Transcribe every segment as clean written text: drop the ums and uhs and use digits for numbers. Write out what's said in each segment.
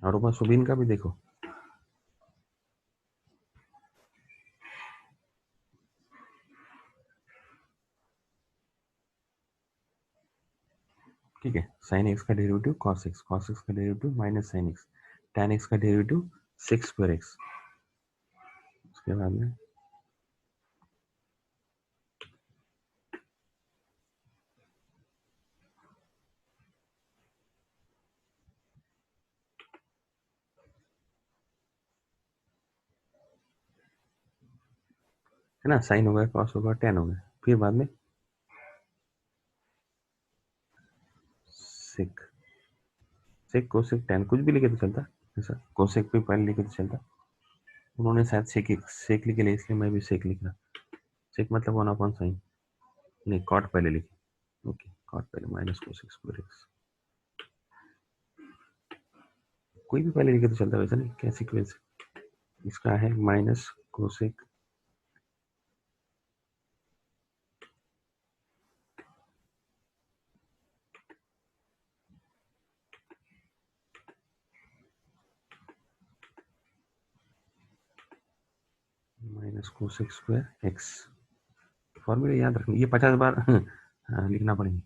और ऊपर सुबिन का भी देखो, ठीक है। साइन एक्स का derivative cos x, cos x का derivative minus sine x, tan x का डेरिवेटिव सेक स्क्वायर एक्स। उसके बाद में है ना, साइन हो गया, कॉस होगा, tan हो गया, फिर बाद में सेक, सेक कोसेक tan कुछ भी लिखे तो चलता, ऐसा कोसेक भी पहले लिखे तो चलता। उन्होंने शायद सेक लिखे ले, इसलिए मैं भी सेक लिख रहा। सेक मतलब 1/sin, नहीं कॉट पहले लिखे, ओके कॉट पहले माइनस कोसेक स्क्वायर एक्स, कोई भी पहले लिखे तो चलता, वैसा नहीं क्या सीक्वेंस। इसका है minus cosec minus cosec square x. फॉर्मूले याद रखना, ये 50 बार हाँ, लिखना पड़ेंगे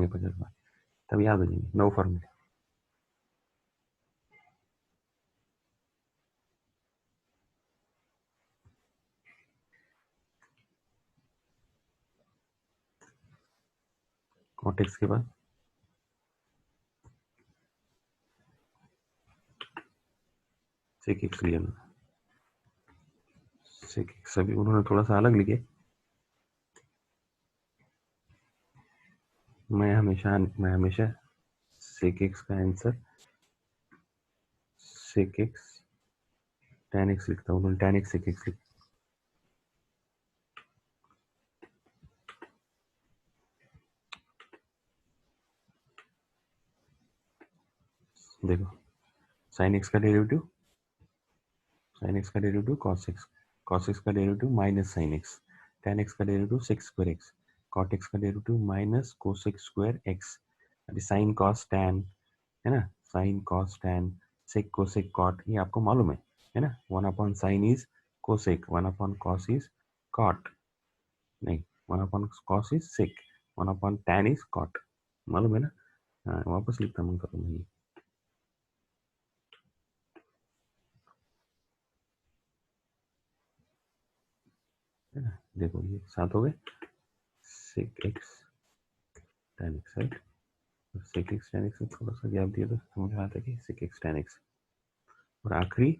50 बार, तब याद हो जाएंगे 9 फॉर्मूले। कॉट एक्स के बाद सेक एक्स लिया, सेक एक्स अभी उन्होंने थोड़ा सा अलग लिखे। मैं हमेशा सेक एक्स का answer sec x tan x लिखता हूँ, उन्होंने tan एक्स सेक एक्स लिखा। देखो, साइन एक्स का डेरिवेटिव, साइन एक्स का derivative cos x, cos x का derivative minus sine x, tan x का derivative sec square x, cot x का derivative minus cosec square x. अभी sine cos tan, है ना, sine cos tan sec cosec cot, ये आपको मालूम है ना, 1/sin is cosec, 1/cos is cot, नहीं 1/cos is sec, 1/tan is cot, मालूम है ना। हाँ, वापस लिखता हूँ तो मैं, है ना, देखो ये साथ हो गए, sec x tan X, right, sec x tan X में थोड़ा सा गैप दिया तो समझ में आता है कि सेक एक्स tan एक्स। और आखिरी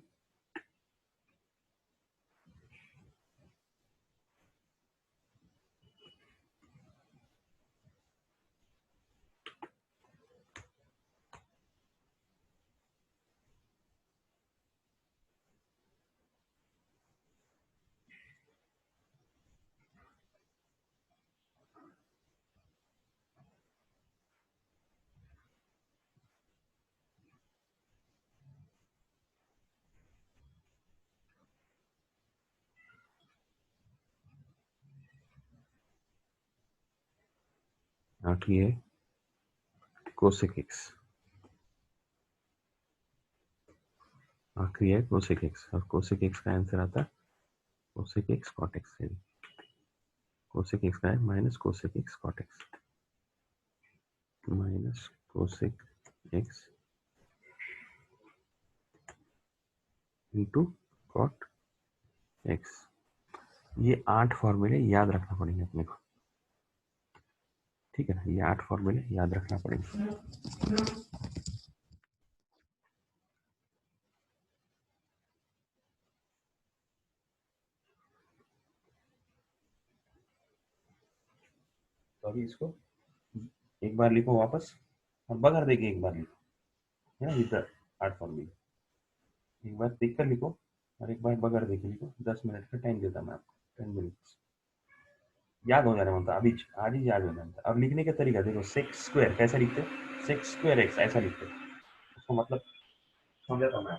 आखिरी है कोसेक एक्स, आखिरी है कोसेक एक्स, और कोसेक एक्स का आंसर आता है कोसेक एक्स कॉट एक्स से, कोसेक एक्स का है minus cosec X cot X, minus cosec X into cot X. ये 8 फॉर्मूले याद रखना पड़ेंगे अपने को, ठीक है ना, ये 8 फॉर्मूले याद रखना पड़ेंगे। तो अभी इसको एक बार लिखो वापस, और बगैर देखे एक बार लिखो, है ना, इधर 8 फॉर्मूले एक बार देख कर लिखो, और एक बार बगैर देखे लिखो। 10 मिनट का टाइम देता मैं आपको, 10 मिनट, याद हो जाने वाला था अभी, आज ही याद हो जाना था। अब लिखने का तरीका देखो, सेक्स स्क्वायर कैसे लिखते हैं, सेक्स स्क्वायर एक्स ऐसा लिखते हैं, उसको मतलब समझाता मैं।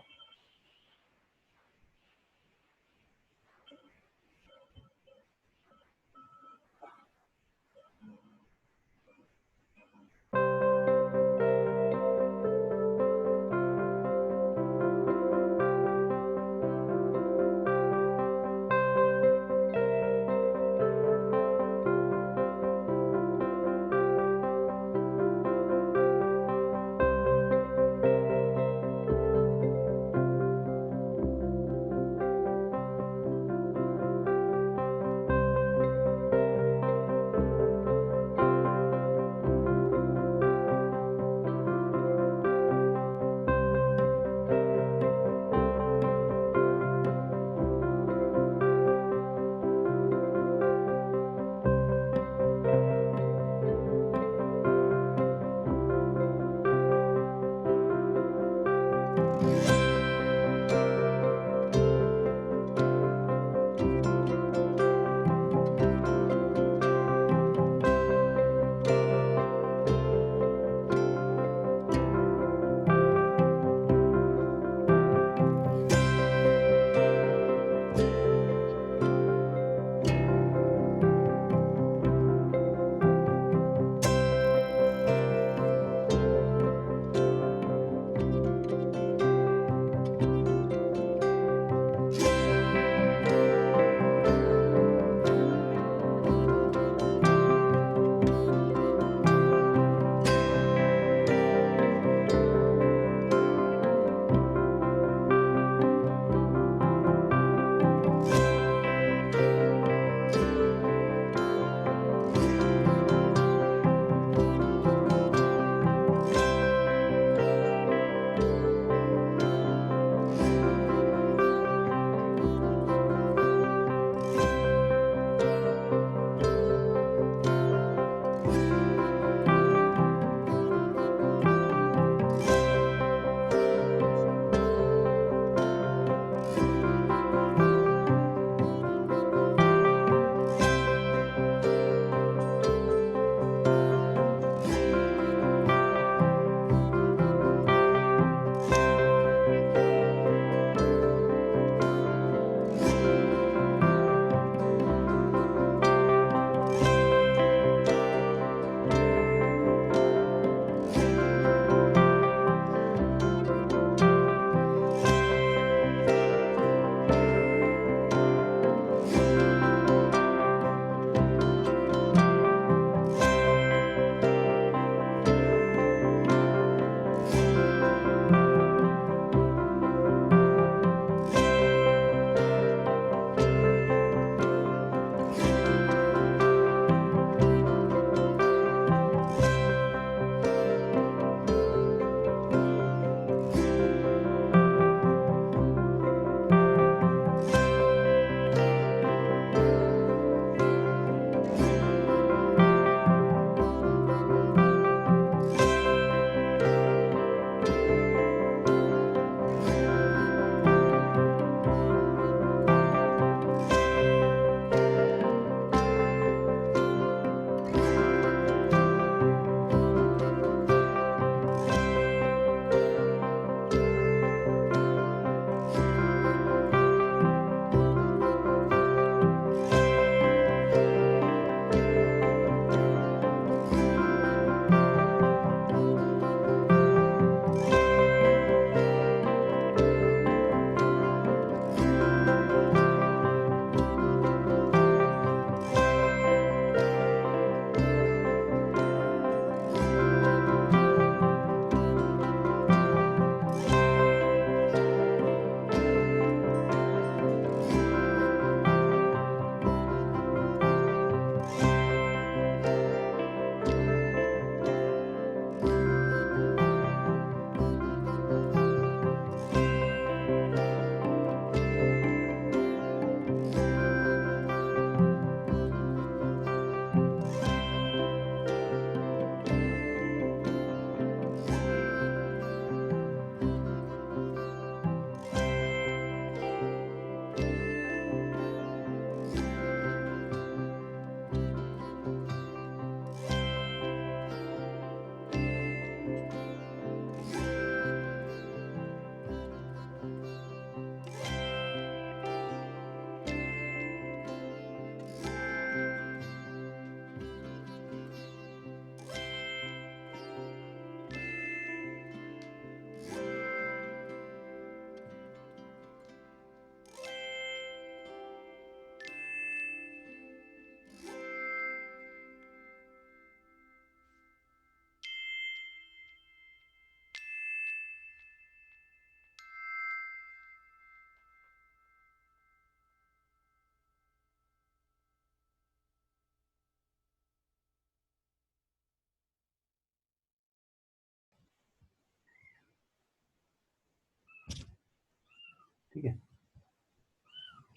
ठीक है,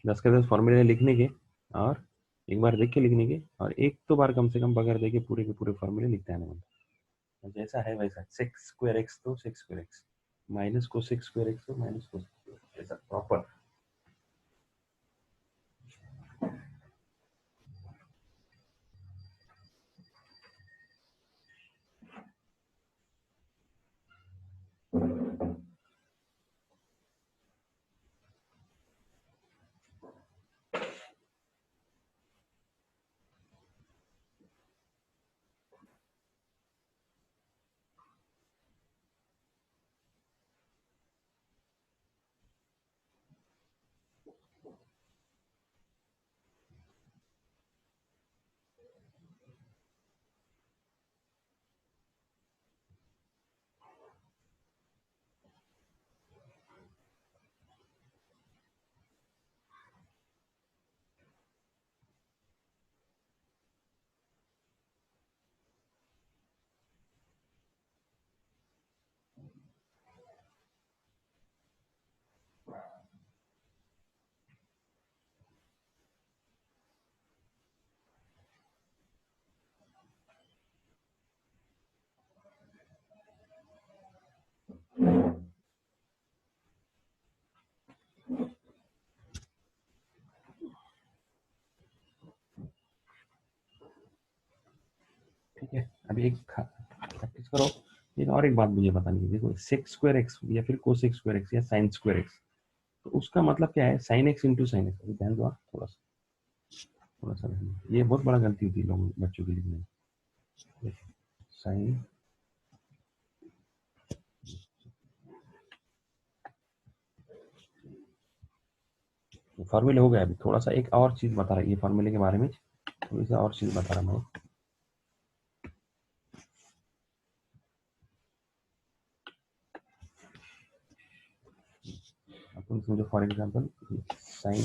10 के 10 फॉर्मूले लिखने के और एक बार देख के लिखने के और एक तो बार कम से कम बगैर देखे पूरे के पूरे फॉर्मूले लिखते आने वाले। जैसा है वैसा सेक्स स्क्वायर एक्स तो सेक्स स्क्वायर एक्स, माइनस को सेक्स स्क्वायर एक्स तो माइनस को ऐसा प्रॉपर। ठीक है, अभी एक प्रैक्टिस करो। एक और एक बात मुझे बतानी है, देखो सेक्स स्क्वायर एक्स या फिर कोसेक स्क्वायर एक्स या साइन स्क्वायर एक्स, तो उसका मतलब क्या है, sine X into sine x. अभी ध्यान दो थोड़ा सा, थोड़ा सा ये बहुत बड़ा गलती होती है लोग बच्चों के लिखने में। साइन फॉर्मूले हो गया। अभी थोड़ा सा एक और चीज बता रहा है ये फॉर्मूले के बारे में, थोड़ी सा और चीज बता रहा मैं। अपन समझो for example sine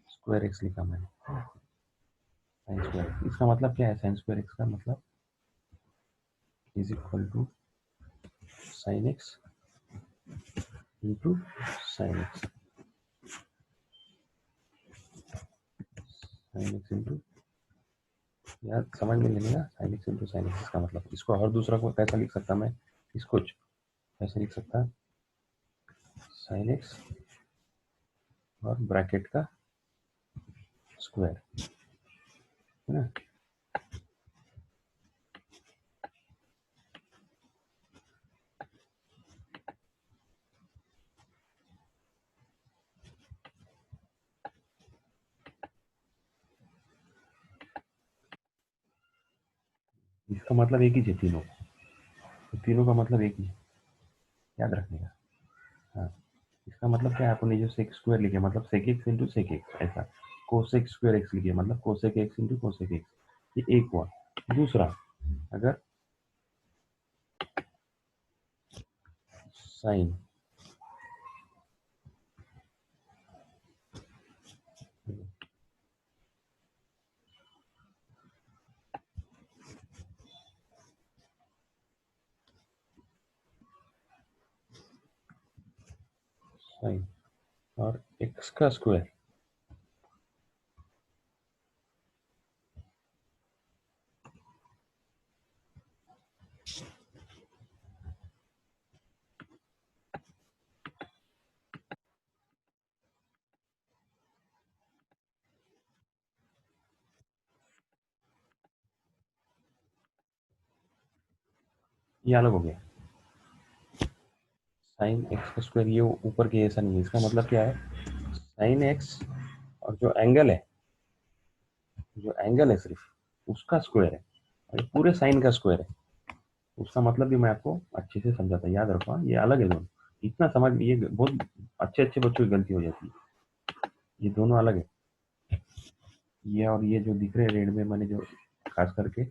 square x लिखा मैंने, साइन स्क्वायर, इसका मतलब क्या है, साइन स्क्वायर एक्स का मतलब is equal to sine X into sine X, sine X into, यार समझ में नहीं ना, sine X into sine x का मतलब, इसको और दूसरा को कैसा लिख सकता मैं, इसको कैसे लिख सकता, साइन एक्स और ब्रैकेट का स्क्वायर, है ना। इसका मतलब एक ही है तीनों, तो तीनों का मतलब एक ही है, याद रखने का। हाँ, इसका मतलब क्या है, आपने जो सेक स्क्वायर लिखे मतलब sec X into sec X, ऐसा कोसेक स्क्वायर एक्स लिखे मतलब cosec X into cosec X, ये एक हुआ। दूसरा, अगर साइन साइन और एक्स का स्क्वायर, ये अलग हो गया। साइन एक्स का स्क्वायर ये ऊपर के ऐसा नहीं है, इसका मतलब क्या है, साइन एक्स और जो एंगल है सिर्फ उसका स्क्वायर है, और ये पूरे साइन का स्क्वायर है। उसका मतलब भी मैं आपको अच्छे से समझाता, याद रखो हाँ, ये अलग है दोनों। इतना समझ, ये बहुत अच्छे अच्छे बच्चों की गलती हो जाती है, ये दोनों अलग है। ये और ये जो दिख रहे हैं रेड में, मैंने जो खास करके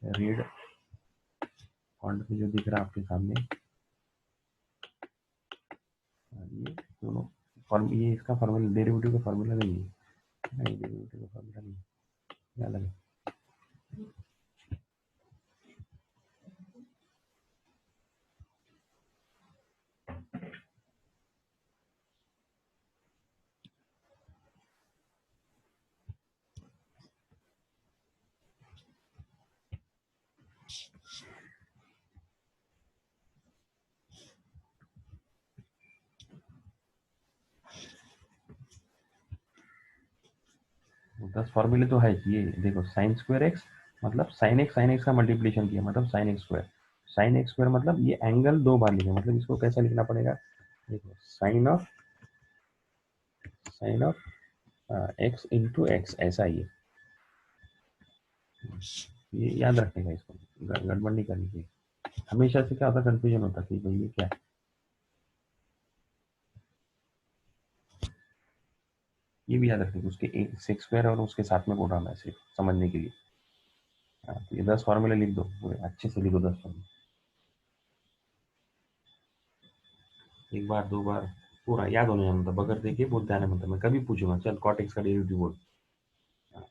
रेड फॉन्ट में जो दिख रहा है आपके सामने, ये दोनों फॉर्म, ये इसका फॉर्मूला डेरिवेटिव का फॉर्मूला नहीं है, नहीं डेरिवेटिव का फॉर्मूला नहीं है, ये अलग है। 10 फॉर्मूले तो है ये देखो, साइन स्क्वायर एक्स मतलब साइन एक्स का मल्टीप्लीकेशन किया मतलब sine x square, sine x square मतलब ये एंगल दो बार लिखा, मतलब इसको कैसा लिखना पड़ेगा, देखो sine of X into X, ऐसा ही है। ये याद रखेगा, इसको गड़बड़ नहीं करनी चाहिए। हमेशा से क्या होता, कंफ्यूजन होता कि भाई ये क्या है। ये भी याद रखेंगे, उसके सेक्स स्क्वायर और उसके साथ में कोड डालना है सिर्फ समझने के लिए। हाँ, तो ये 10 फॉर्मूले लिख दो पूरे अच्छे से, लिखो 10 फॉर्मूले, एक बार दो बार पूरा याद होने जाना, मतलब बगैर देखे बोलते आने, मतलब मैं कभी पूछूंगा चल कॉट एक्स का डेरिवेटिव बोल। हाँ,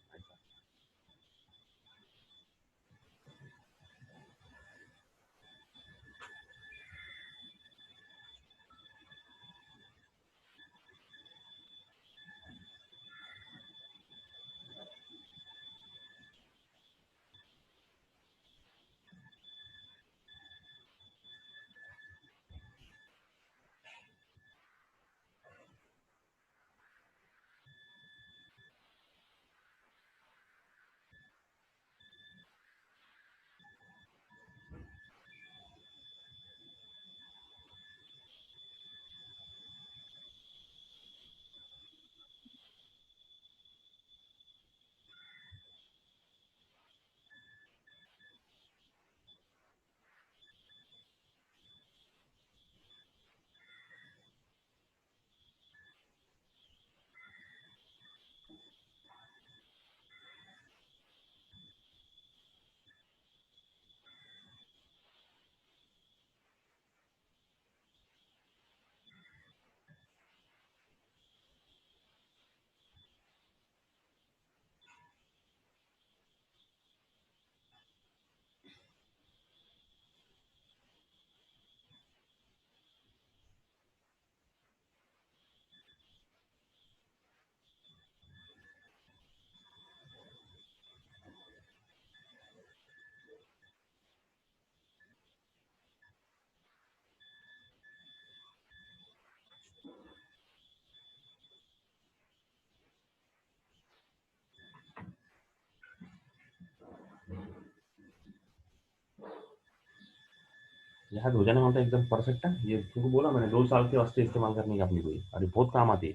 याद हो जाना मतलब एकदम परफेक्ट है, ये तुमको बोला मैंने 2 साल के वास्ते इस्तेमाल करने का अपनी कोई, अरे बहुत काम आती है।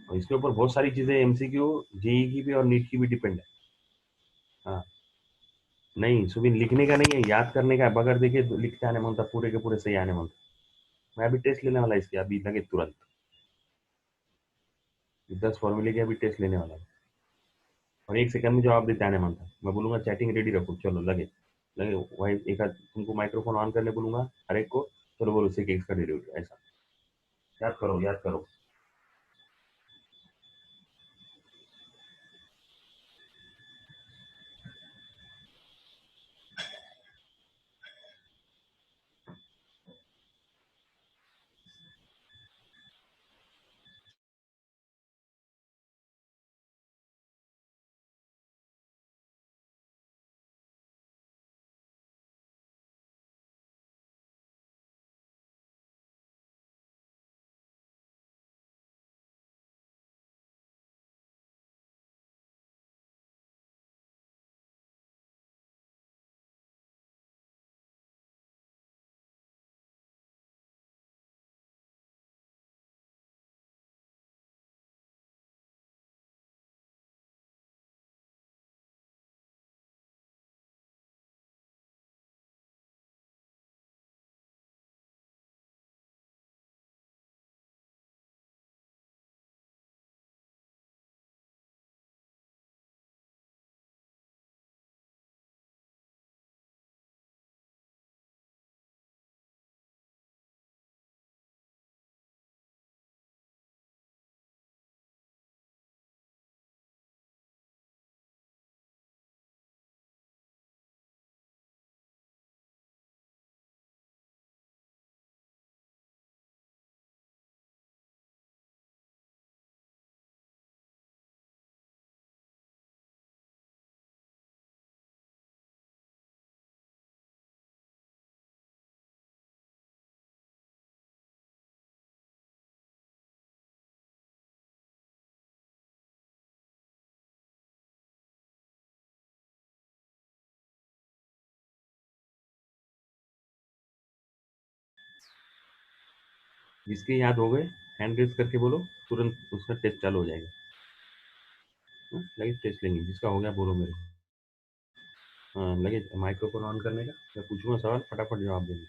और इसके ऊपर बहुत सारी चीजें एमसीक्यू जेई की भी और नीट की भी डिपेंड है। हाँ, नहीं सुबिन लिखने का नहीं है, याद करने का है, बगैर देखे लिखते आने मन था, पूरे के पूरे सही आने मन था। मैं अभी टेस्ट लेने वाला इसके, अभी लगे तुरंत 10 फॉर्मूले के अभी टेस्ट लेने वाला हूँ। और 1 सेकंड में जवाब देते आने मन था, मैं बोलूंगा चैटिंग रेडी रखो, चलो लगे लगे वही एक आध तुमको माइक्रोफोन ऑन करने बोलूंगा हर एक को, चलो बोलो सेक एक्स का डेरिवेटिव ऐसा। याद करो याद करो। जिसके याद हो गए हैंड रेज करके बोलो, तुरंत उसका टेस्ट चालू हो जाएगा। लगे टेस्ट लेंगे, जिसका हो गया बोलो मेरे को। हाँ, लगे माइक्रोफोन ऑन करने का, मैं पूछूंगा सवाल, फटाफट जवाब देंगे।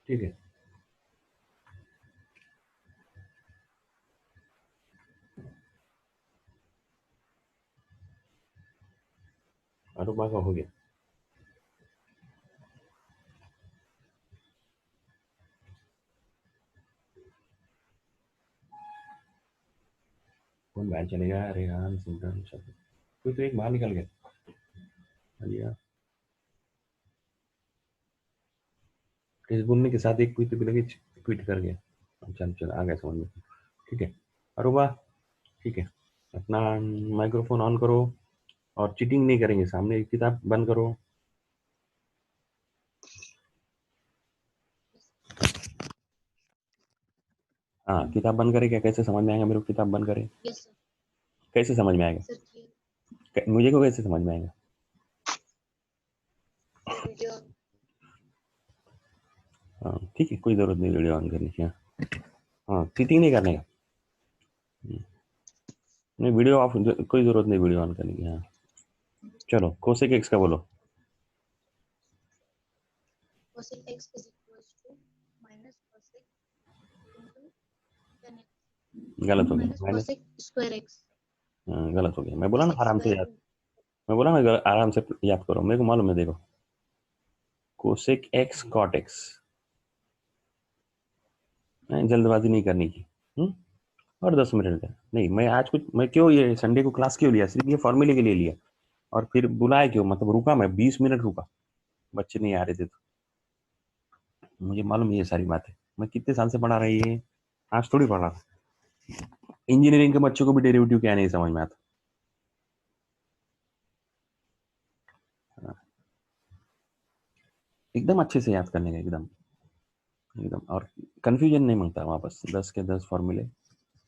ठीक है, अरुमा का हो गया। कौन बाहर चलेगा? रेहान, सिमरन, शफी, कोई तो एक बाहर निकल गया। अलिया, किस बोलने के साथ एक ट्वीट भी लगे, ट्वीट कर गया। चल चल आ गया समझ में। ठीक है, अरुमा, ठीक है, अपना माइक्रोफोन ऑन करो और चीटिंग नहीं करेंगे, सामने एक किताब बंद करो। हाँ, किताब बंद करे क्या? कैसे समझ में आएगा मेरे को किताब बंद करे? Yes sir. कैसे समझ में आएगा? सर की मुझे को कैसे समझ में आएगा? वीडियो। हाँ ठीक है, कोई जरूरत नहीं वीडियो ऑन करने की। हाँ, चीटिंग नहीं करने का। नहीं, वीडियो ऑफ, कोई जरूरत नहीं वीडियो ऑन करने की। हाँ चलो, कोसेक एक्स का बोलो। cosec x is equals to minus cosec into 10x गलत हो गया, minus minus. cosec square x गलत हो गया, मैं बोला ना cosec आराम से square याद। मैं बोला ना आराम से याद करो, मेरे को मालूम है। देखो, कोसेक एक्स कॉट एक्स, जल्दबाजी नहीं करनी की। और 10 मिनट का नहीं। मैं आज कुछ, मैं क्यों ये संडे को क्लास क्यों लिया? सिर्फ ये फॉर्मूले के लिए लिया। और फिर बुलाया क्यों? मतलब रुका मैं 20 मिनट रुका, बच्चे नहीं आ रहे थे तो। मुझे मालूम है ये सारी बातें। मैं कितने साल से पढ़ा रही है, आज थोड़ी पढ़ रहा था। इंजीनियरिंग के बच्चों को भी डेरिवेटिव क्या नहीं समझ में आता। एकदम अच्छे से याद करने का, एकदम एकदम। और कंफ्यूजन नहीं मांगता वापस, 10 के 10 फॉर्मूले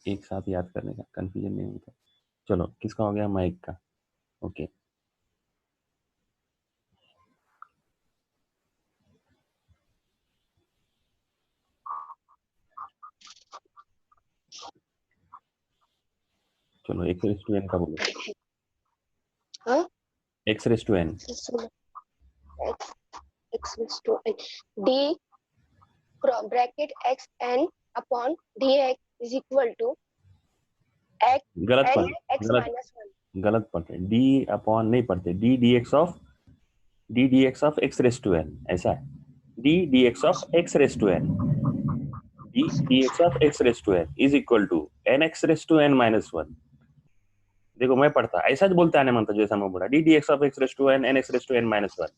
एक साथ याद करने का, कंफ्यूजन नहीं होता। चलो, किसका हो गया? माइक का। ओके, चलो एक्स रेस टू एन का बोलो। हाँ X raise to N, x raised to n d bracket x n upon dx is equal to x गलत n पढ़, x गलत, minus 1 गलत पढ़ते। डी अपॉन नहीं पढ़ते, D D x of x raise to N, ऐसा है। D x of x raise to N, D x of x raise to N is equal to N x raise to N minus one. देखो, मैं पढ़ता ऐसा ज बोलते आने मनता, जैसा मैं बोला D x of x raise to N N x raise to N minus one.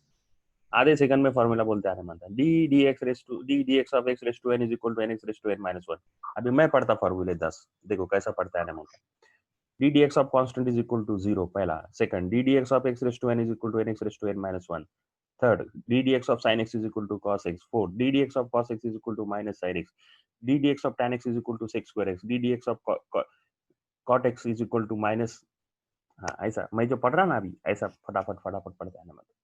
आधे सेकंड में फॉर्मूला बोलते आने मनता, D x of x raise to N is equal to N x raise to N minus one. अभी मैं पढ़ता फॉर्मूले 10, देखो कैसा पढ़ता आने मनता। D D x of constant is equal to zero, पहला। Second, d D x of x raise to N is equal to N x raise to N minus one. Third, d D x of sine x is equal to cos x. Fourth, d D x of cos x is equal to minus sine x. D D x of tan x is equal to sec square x. D D x of cot x is equal to minus. हाँ, ऐसा मैं जो पढ़ रहा ना अभी, ऐसा फटाफट फटाफट पढ़ता है ना, मतलब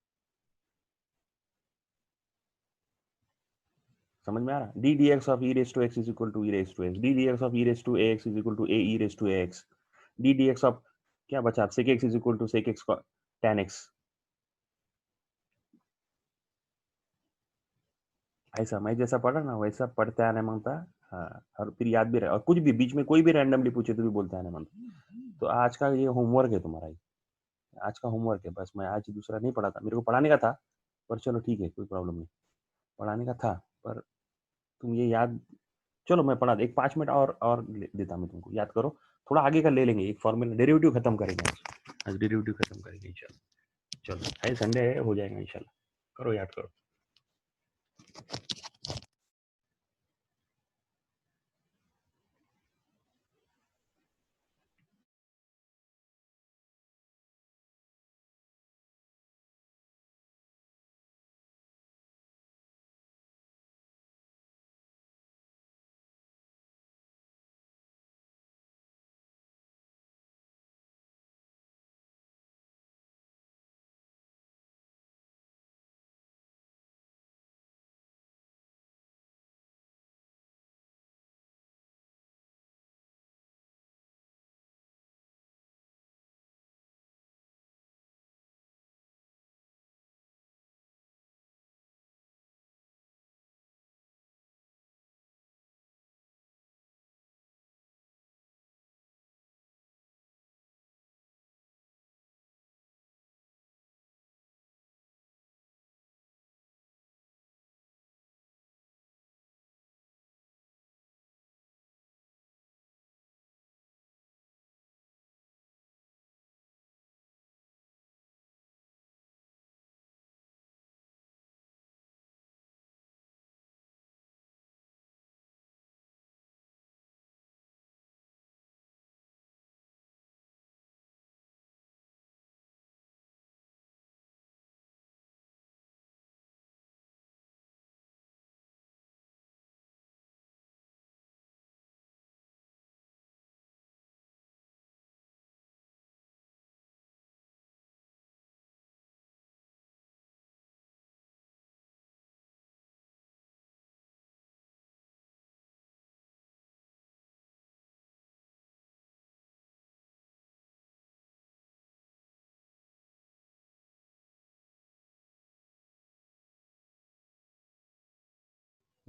समझ में आ रहा? D D x of E raise to X is equal to E raise to X. D D x of E raise to A X is equal to A E raise to X. D D x of क्या बचा? Sec X is equal to sec x tan x। ऐसा मैं जैसा पढ़ा ना वैसा पढ़ते आने मांगता। हाँ, और फिर याद भी रहे, और कुछ भी बीच में कोई भी रैंडमली पूछे तो भी बोलते आने मांगता। तो आज का ये होमवर्क है तुम्हारा, ही आज का होमवर्क है बस। मैं आज दूसरा नहीं पढ़ा था, मेरे को पढ़ाने का था, पर चलो ठीक है, कोई प्रॉब्लम नहीं। पढ़ाने का था, पर तुम ये याद, चलो मैं पढ़ा एक 5 मिनट और देता मैं तुमको, याद करो। थोड़ा आगे का ले लेंगे, एक फॉर्मूला डेरिवेटिव खत्म करेंगे आज डेरिवेटिव खत्म करेंगे इंशाल्लाह। चलो, है संडे है, हो जाएगा इंशाल्लाह। करो, याद करो।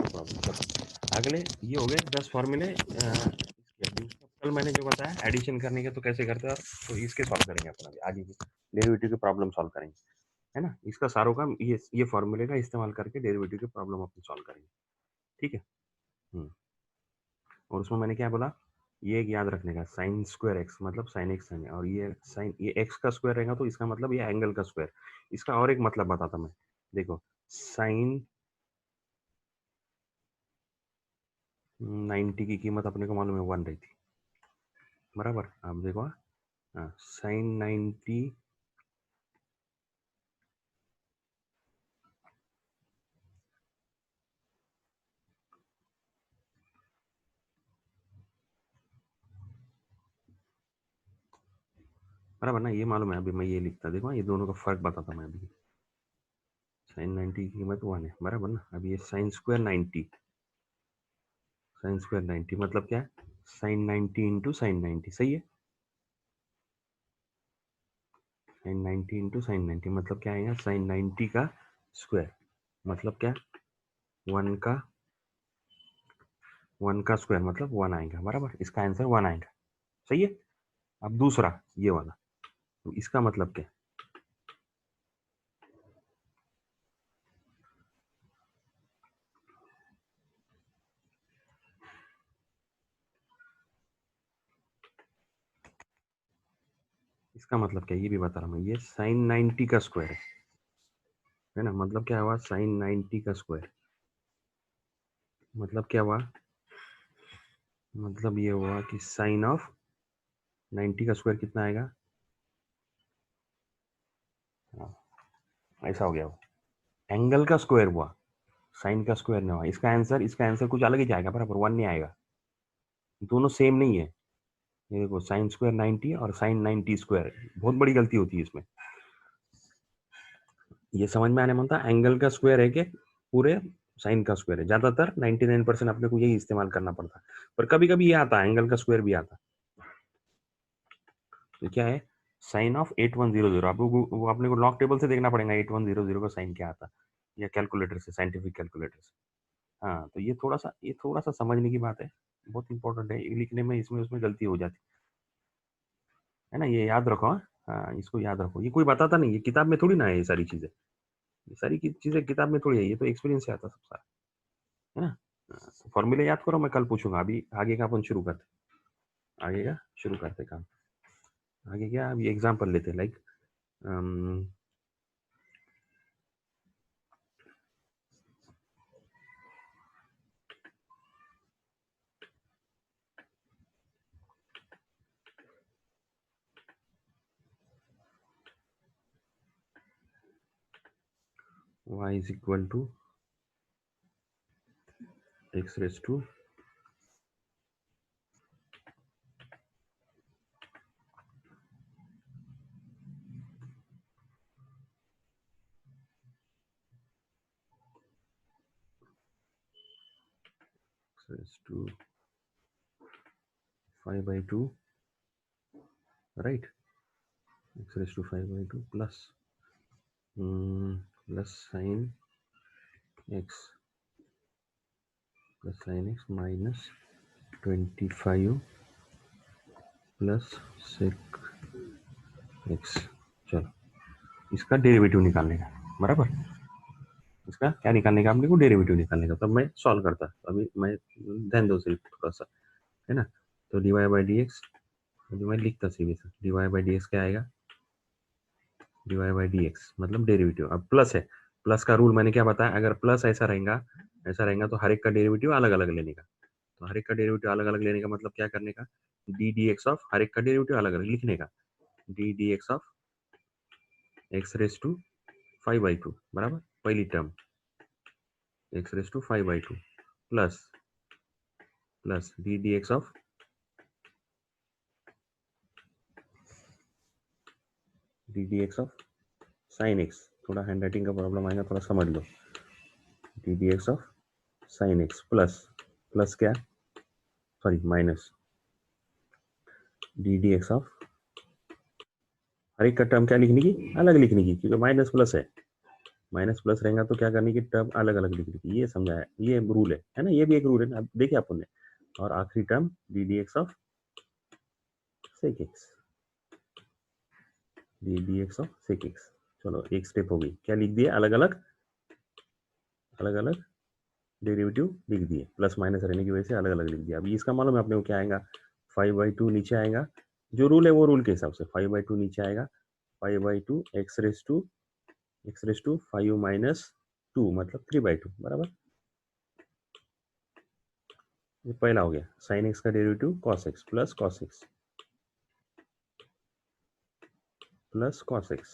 No problem. अगले ये हो गए 10 फॉर्मूले। कल मैंने जो बताया एडिशन करने के तो कैसे करते हैं, तो इसके सॉल्व करेंगे अपन अभी आगे की डेरिवेटिव की प्रॉब्लम सॉल्व करेंगे, है ना। इसका सारों का ये फॉर्मूले का इस्तेमाल करके डेरिवेटिव की प्रॉब्लम अपन सॉल्व करेंगे, ठीक है। और उसमें मैंने क्या बोला, ये एक याद रखने का, साइन स्क्वायर एक्स मतलब साइन एक्स है, और ये साइन ये एक्स का स्क्वायर रहेगा तो इसका मतलब ये एंगल का स्क्वायर। इसका और एक मतलब बताता मैं, देखो साइन 90 की कीमत अपने को मालूम है 1 रही थी, बराबर। आप देखो साइन 90 बराबर ना, ये मालूम है। अभी मैं ये लिखता, देखो ये दोनों का फर्क बताता मैं अभी। साइन 90 की कीमत 1 है, बराबर ना। अब ये साइन स्क्वायर 90, साइन स्क्वायर 90 मतलब क्या है, साइन 90 इंटू साइन 90, सही है। साइन 90 इंटू साइन 90 मतलब क्या आएगा, साइन 90 का स्क्वायर मतलब क्या, 1 का स्क्वायर मतलब 1 आएगा, बराबर। इसका आंसर 1 आएगा, सही है। अब दूसरा ये वाला, तो इसका मतलब क्या, इसका मतलब क्या, ये भी बता रहा हूँ मैं। ये साइन 90 का स्क्वायर है ना, मतलब क्या हुआ, साइन 90 का स्क्वायर मतलब क्या हुआ, मतलब ये हुआ कि साइन ऑफ 90 का स्क्वायर कितना आएगा, हाँ, ऐसा हो गया वो। एंगल का स्क्वायर हुआ, साइन का स्क्वायर नहीं हुआ। इसका आंसर कुछ अलग ही जाएगा, बराबर 1 नहीं आएगा। दोनों सेम नहीं है। ये देखो साइन स्क्वायर 90 और साइन 90 स्क्वायर, बहुत बड़ी गलती होती है इसमें। ये समझ में आने बनता, एंगल का स्क्वायर है कि पूरे साइन का स्क्वायर है। ज्यादातर 99% अपने को यही इस्तेमाल करना पड़ता है, पर कभी कभी ये आता है, एंगल का स्क्वायर भी आता है। तो क्या है, साइन ऑफ 8100, आपको वो अपने को लॉग टेबल से देखना पड़ेगा 8100 का साइन क्या आता, या कैलकुलेटर से, साइंटिफिक कैलकुलेटर से। हाँ, तो ये थोड़ा सा समझने की बात है, बहुत इंपॉर्टेंट है। लिखने में इसमें उसमें गलती हो जाती है ना, ये याद रखो। हाँ हाँ, इसको याद रखो, ये कोई बताता नहीं, ये किताब में थोड़ी ना है ये सारी चीजें। ये सारी चीजें किताब में थोड़ी है, ये तो एक्सपीरियंस से आता सब सारा, है ना। फॉर्मूले याद करो, मैं कल पूछूंगा। अभी आगे का अपन शुरू करते, आगे का शुरू करते काम। आगे क्या, अभी एग्जाम्पल लेते, like y is equal to x raised to x raised to 5/2, right, x raised to 5/2 plus sin x minus 25 plus sec x। चलो इसका डेरिवेटिव निकालने का, बराबर। इसका क्या निकालने का, आपने को डेरिवेटिव निकालने का। तब मैं सॉल्व करता, अभी मैं ध्यान दो सिर्फ थोड़ा सा, है ना। तो dy बाई डी एक्स, मैं लिखता सीधे से, dy बाई डी एक्स क्या आएगा, dy बाई डी एक्स मतलब डेरिवेटिव। अब प्लस है, प्लस का रूल मैंने क्या बताया, अगर प्लस ऐसा रहेगा तो हर एक का डेरिवेटिव अलग अलग लेने का। तो हर एक का डेरिवेटिव अलग अलग लेने का मतलब क्या करने का, डी डी एक्स ऑफ हर एक का डेरिवेटिव अलग अलग लिखने का, d D x of x raise to 5/2, बराबर। पहली term x raise to 5/2 plus d D x of sine x. थोड़ा हैंड राइटिंग का प्रॉब्लम आएगा, थोड़ा समझ लो। D D x of sine x plus क्या, sorry minus d D x of हर एक का टर्म क्या लिखने की, अलग लिखने की, क्योंकि माइनस प्लस है। माइनस प्लस रहेगा तो क्या करने की टर्म अलग अलग लिखनी थी, ये समझाया, ये रूल है ना, ये भी एक रूल है ना, देखिए आपने। और आखिरी term D D x of sec X, D D x of sec X. चलो एक स्टेप हो गई, क्या लिख दिए, अलग अलग डेरिवेटिव लिख दिए, प्लस माइनस रहने की वजह से अलग अलग लिख दिया। अभी इसका मालूम है अपने को क्या आएगा, 5/2 नीचे आएगा, जो रूल है वो रूल के हिसाब से 5/2 नीचे आएगा, 5/2 एक्स रेस टू 5 माइनस 2 मतलब 3/2 बराबर। ये पहला हो गया, साइन एक्स का derivative cos X plus cos X plus cos X,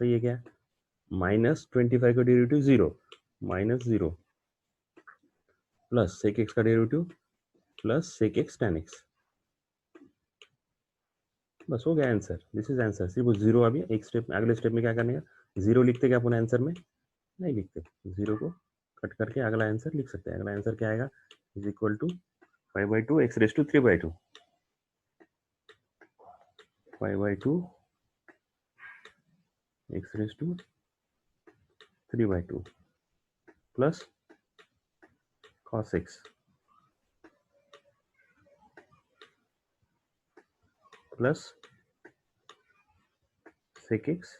सही है क्या। -25 का डेरिवेटिव 0 -0 प्लस सेक एक्स का derivative plus sec x tan X, बस हो गया आंसर, दिस इज आंसर। सिर्फ जीरो, अभी एक स्टेप अगले स्टेप में क्या करने का, जीरो लिखते क्या अपन आंसर में, नहीं लिखते, जीरो को कट करके अगला आंसर लिख सकते हैं। अगला आंसर क्या आएगा, is equal to 5/2 X raise to 3/2, 5/2 X raise to 3/2 plus cos X plus sec x